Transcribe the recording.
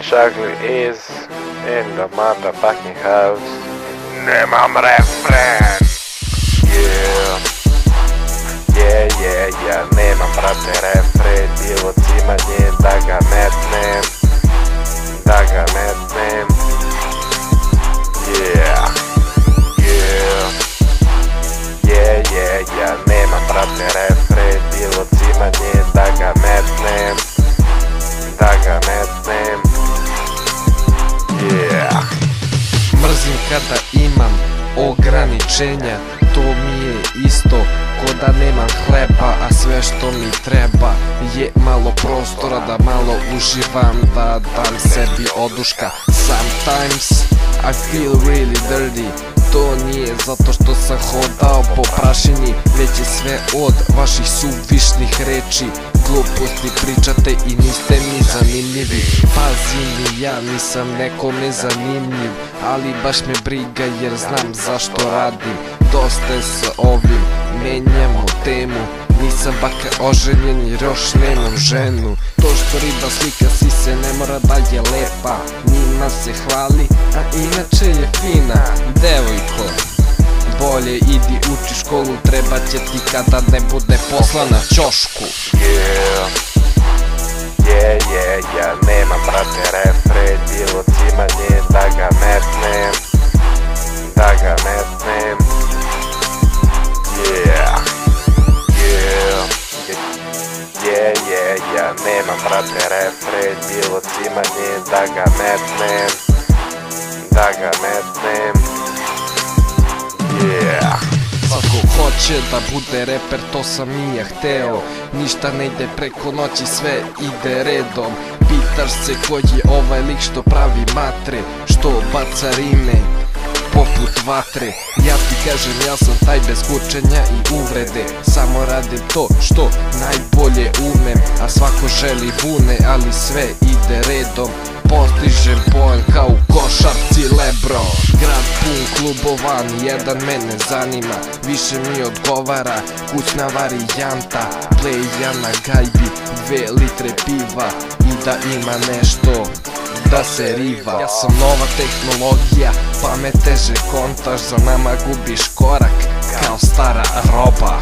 Shaggy is in the motherfucking house. Nemam refren. Yeah, nemam brate refren. Bilo cimanje da ga metnem. Yeah, nemam brate refren. Bilo cimanje da ga metnem. Mrzim kada imam ograničenja, to mi je isto ko da nemam hleba, a sve što mi treba je malo prostora da malo uživam, da dam sebi oduška. Sometimes I feel really dirty, to nije zato što sam hodao po prašini, već je sve od vaših suvišnih reči. Gluposti pričate i niste mi zanimljivi. Pazi mi, ja nisam nekome zanimljiv, ali baš me briga jer znam zašto radim. Dosta je s ovim, menjamo temu. Nisam baka oženjen jer još nemam ženu. To što riba slika si se ne mora da je lepa, njima se hvali, a inače je fina. Devojko, bolje idi uči školu, treba će ti kada ne bude posla na ćošku. Yeah, nemam brate refren. Bilo cimanje da ga metnem. Yeah, nemam brate refren. Bilo cimanje da ga metnem. Svako hoće da bude reper, to sam i ja hteo. Ništa ne ide preko noći, sve ide redom. Pitaš se ko je ovaj lik što pravi matre, što baca rime poput vatre. Ja ti kažem, ja sam taj bez kučenja i uvrede, samo radim to što najbolje umem. A svako želi bune, ali sve ide redom. Postižem poen kao u košarci Lebro. Grad pun klubova, nijedan mene zanima. Više mi odgovara kućna varijanta, pleja na gajbi, 2 litre piva i da ima nešto da se riva. Ja sam nova tehnologija, pa me teže kontaš, za nama gubiš korak kao stara roba.